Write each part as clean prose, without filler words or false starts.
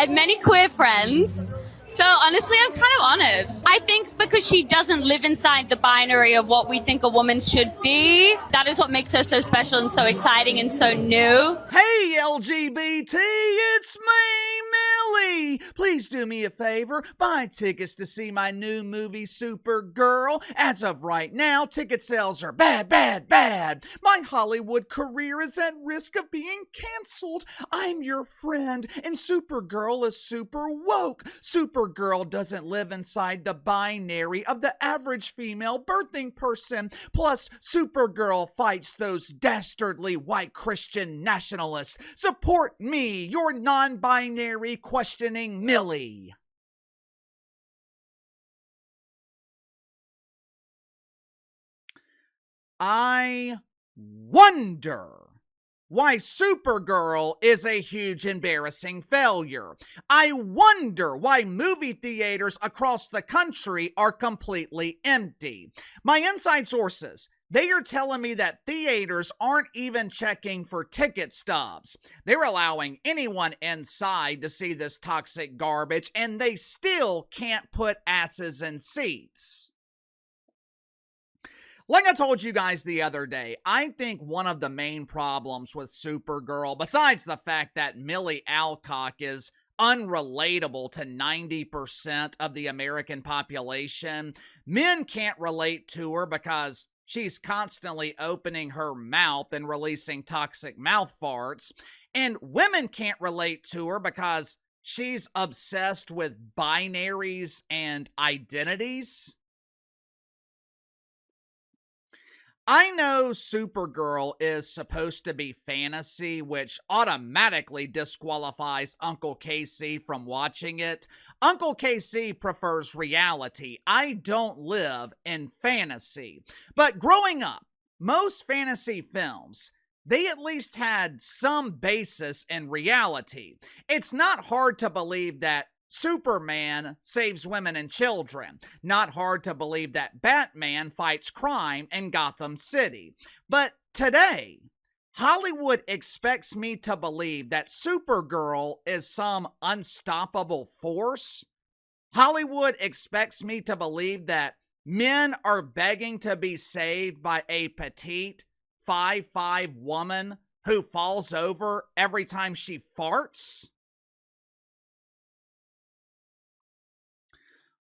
have many queer friends. So honestly, I'm kind of honored. I think because she doesn't live inside the binary of what we think a woman should be, that is what makes her so special and so exciting and so new. Hey LGBT, it's me, Millie! Please do me a favor, buy tickets to see my new movie Supergirl. As of right now, ticket sales are bad. My Hollywood career is at risk of being canceled. I'm your friend, and Supergirl is super woke. Supergirl doesn't live inside the binary of the average female birthing person. Plus, Supergirl fights those dastardly white Christian nationalists. Support me, your non-binary questioning Millie. I wonder why Supergirl is a huge embarrassing failure. I wonder why movie theaters across the country are completely empty. My inside sources, they are telling me that theaters aren't even checking for ticket stubs. They're allowing anyone inside to see this toxic garbage, and they still can't put asses in seats. Like I told you guys the other day, I think one of the main problems with Supergirl, besides the fact that Millie Alcock is unrelatable to 90% of the American population, men can't relate to her because she's constantly opening her mouth and releasing toxic mouth farts, and women can't relate to her because she's obsessed with binaries and identities. I know Supergirl is supposed to be fantasy, which automatically disqualifies Uncle Casey from watching it. Uncle Casey prefers reality. I don't live in fantasy. But growing up, most fantasy films, they at least had some basis in reality. It's not hard to believe that Superman saves women and children. Not hard to believe that Batman fights crime in Gotham City. But today, Hollywood expects me to believe that Supergirl is some unstoppable force. Hollywood expects me to believe that men are begging to be saved by a petite 5'5" woman who falls over every time she farts.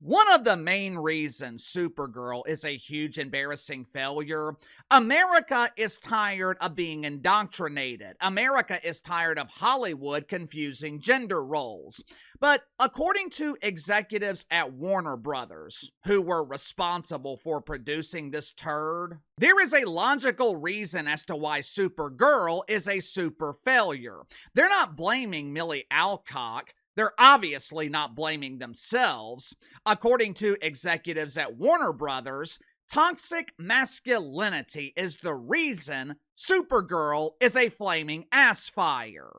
One of the main reasons Supergirl is a huge embarrassing failure, America is tired of being indoctrinated. America is tired of Hollywood confusing gender roles. But according to executives at Warner Brothers, who were responsible for producing this turd, there is a logical reason as to why Supergirl is a super failure. They're not blaming Millie Alcock. They're obviously not blaming themselves. According to executives at Warner Brothers, toxic masculinity is the reason Supergirl is a flaming ass fire.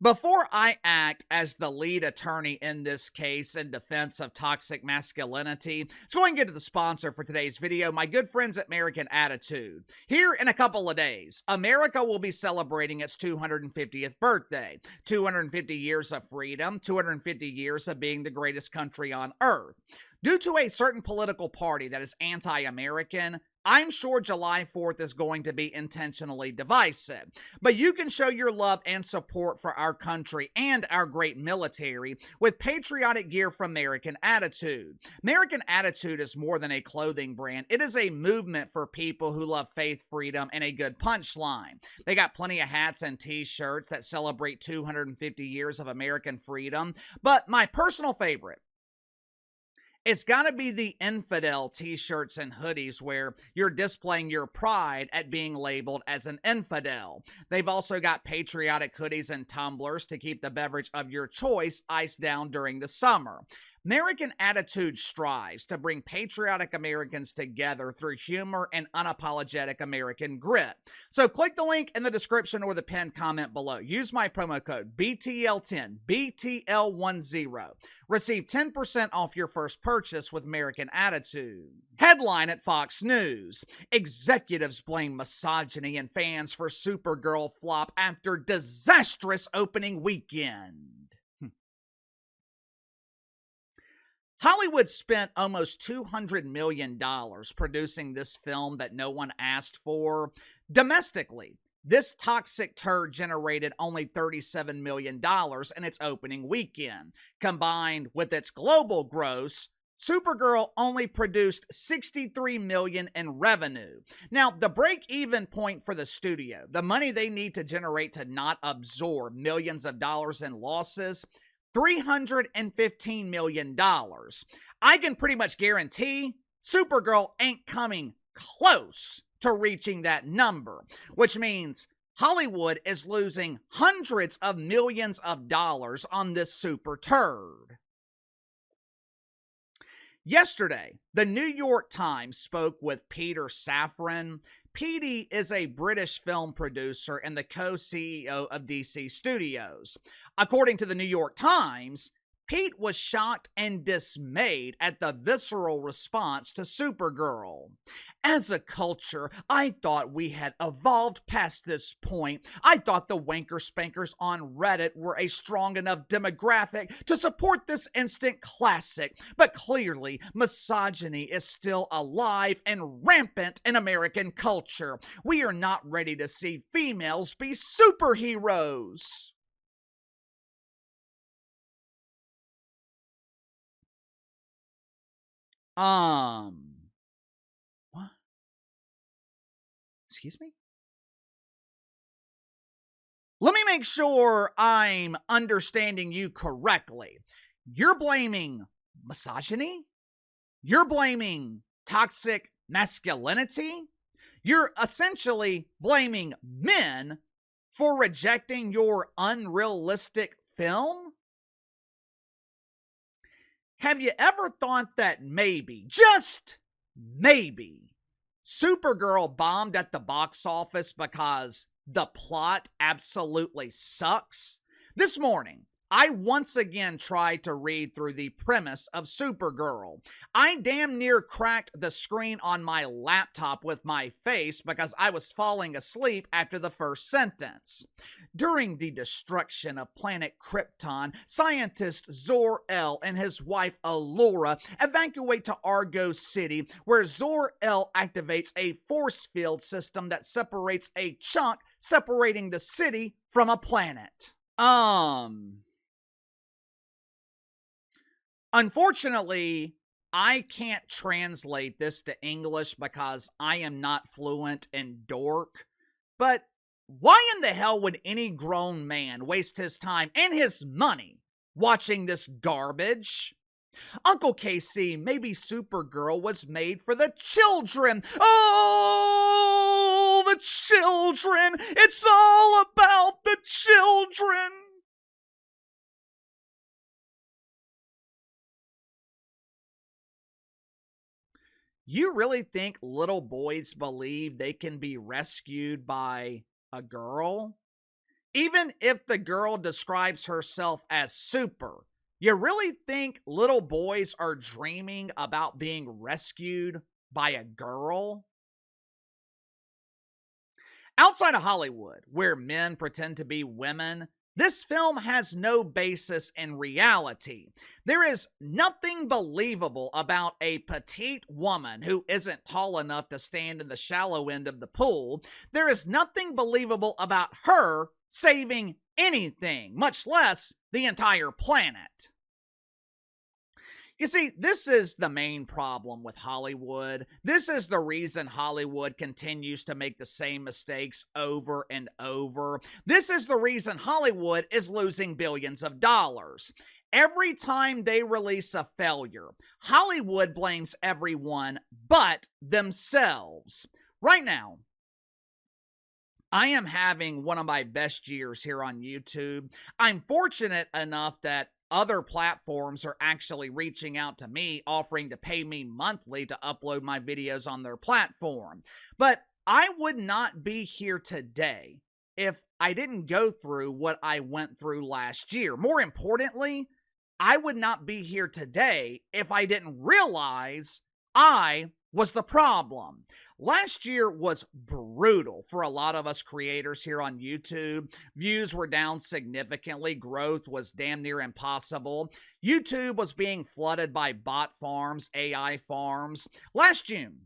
Before I act as the lead attorney in this case in defense of toxic masculinity, let's go ahead and get to the sponsor for today's video, my good friends at American Attitude. Here in a couple of days, America will be celebrating its 250th birthday. 250 years of freedom, 250 years of being the greatest country on earth. Due to a certain political party that is anti-American, I'm sure July 4th is going to be intentionally divisive. But you can show your love and support for our country and our great military with patriotic gear from American Attitude. American Attitude is more than a clothing brand. It is a movement for people who love faith, freedom, and a good punchline. They got plenty of hats and t-shirts that celebrate 250 years of American freedom. But my personal favorite, it's got to be the infidel t-shirts and hoodies where you're displaying your pride at being labeled as an infidel. They've also got patriotic hoodies and tumblers to keep the beverage of your choice iced down during the summer. American Attitude strives to bring patriotic Americans together through humor and unapologetic American grit. So click the link in the description or the pinned comment below. Use my promo code BTL10, BTL10. Receive 10% off your first purchase with American Attitude. Headline at Fox News: Executives blame misogyny and fans for Supergirl flop after disastrous opening weekend. Hollywood spent almost $200 million producing this film that no one asked for. Domestically, this toxic turd generated only $37 million in its opening weekend. Combined with its global gross, Supergirl only produced $63 million in revenue. Now, the break-even point for the studio, the money they need to generate to not absorb millions of dollars in losses, $315 million. I can pretty much guarantee Supergirl ain't coming close to reaching that number, which means Hollywood is losing hundreds of millions of dollars on this super turd. Yesterday, the New York Times spoke with Peter Safran. Petey is a British film producer and the co-CEO of DC Studios. According to the New York Times, Pete was shocked and dismayed at the visceral response to Supergirl. As a culture, I thought we had evolved past this point. I thought the wanker spankers on Reddit were a strong enough demographic to support this instant classic. But clearly, misogyny is still alive and rampant in American culture. We are not ready to see females be superheroes. What? Excuse me? Let me make sure I'm understanding you correctly. You're blaming misogyny? You're blaming toxic masculinity? You're essentially blaming men for rejecting your unrealistic film? Have you ever thought that maybe, just maybe, Supergirl bombed at the box office because the plot absolutely sucks? This morning, I once again tried to read through the premise of Supergirl. I damn near cracked the screen on my laptop with my face because I was falling asleep after the first sentence. During the destruction of planet Krypton, scientist Zor-El and his wife Allura evacuate to Argo City, where Zor-El activates a force field system that separates a chunk separating the city from a planet. Unfortunately, I can't translate this to English because I am not fluent in dork, but why in the hell would any grown man waste his time and his money watching this garbage? Uncle KC, maybe Supergirl was made for the children. Oh, the children! It's all about the children! You really think little boys believe they can be rescued by a girl? Even if the girl describes herself as super, you really think little boys are dreaming about being rescued by a girl? Outside of Hollywood, where men pretend to be women, this film has no basis in reality. There is nothing believable about a petite woman who isn't tall enough to stand in the shallow end of the pool. There is nothing believable about her saving anything, much less the entire planet. You see, this is the main problem with Hollywood. This is the reason Hollywood continues to make the same mistakes over and over. This is the reason Hollywood is losing billions of dollars. Every time they release a failure, Hollywood blames everyone but themselves. Right now, I am having one of my best years here on YouTube. I'm fortunate enough that other platforms are actually reaching out to me, offering to pay me monthly to upload my videos on their platform. But I would not be here today if I didn't go through what I went through last year. More importantly, I would not be here today if I didn't realize I was the problem. Last year was brutal for a lot of us creators here on YouTube. Views were down significantly. Growth was damn near impossible. YouTube was being flooded by bot farms, AI farms. Last June,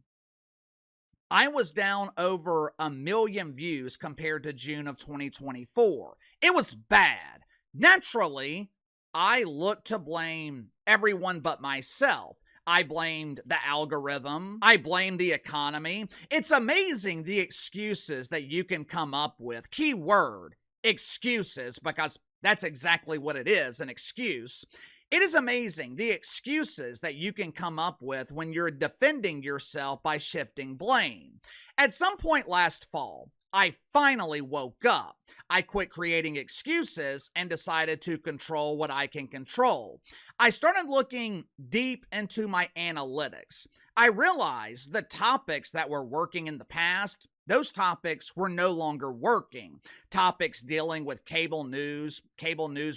I was down over 1 million views compared to June of 2024. It was bad. Naturally, I looked to blame everyone but myself. I blamed the algorithm. I blamed the economy. It's amazing the excuses that you can come up with. Key word, excuses, because that's exactly what it is, an excuse. It is amazing the excuses that you can come up with when you're defending yourself by shifting blame. At some point last fall, I finally woke up. I quit creating excuses and decided to control what I can control. I started looking deep into my analytics. I realized the topics that were working in the past, those topics were no longer working. Topics dealing with cable news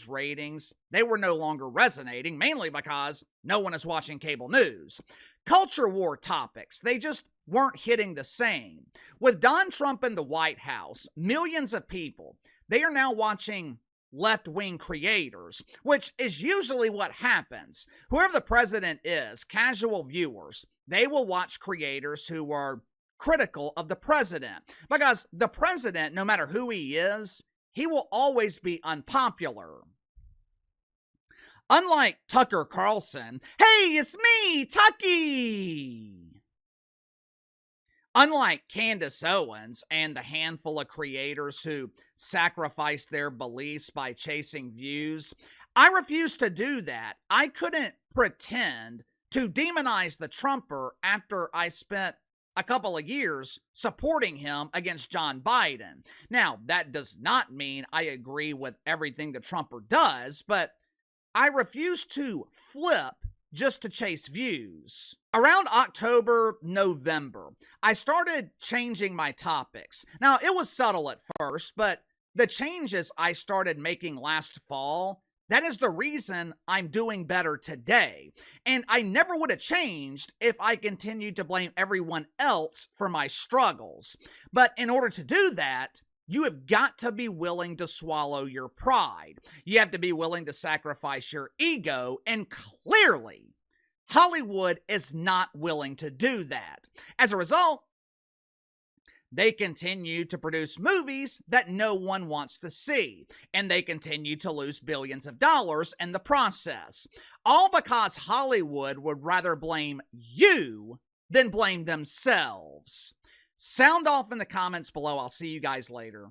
ratings, they were no longer resonating, mainly because no one is watching cable news. Culture war topics, they just weren't hitting the same. With Donald Trump in the White House, millions of people, they are now watching left-wing creators, which is usually what happens. Whoever the president is, casual viewers, they will watch creators who are critical of the president, because the president, no matter who he is, he will always be unpopular. Unlike Tucker Carlson, hey, it's me, Tucky! Unlike Candace Owens and the handful of creators who sacrifice their beliefs by chasing views, I refuse to do that. I couldn't pretend to demonize the Trumper after I spent a couple of years supporting him against John Biden. Now, that does not mean I agree with everything the Trumper does, but I refuse to flip just to chase views. Around October, November, I started changing my topics. Now, it was subtle at first, but the changes I started making last fall, that is the reason I'm doing better today. And I never would have changed if I continued to blame everyone else for my struggles. But in order to do that, you have got to be willing to swallow your pride. You have to be willing to sacrifice your ego, and clearly, Hollywood is not willing to do that. As a result, they continue to produce movies that no one wants to see, and they continue to lose billions of dollars in the process. All because Hollywood would rather blame you than blame themselves. Sound off in the comments below. I'll see you guys later.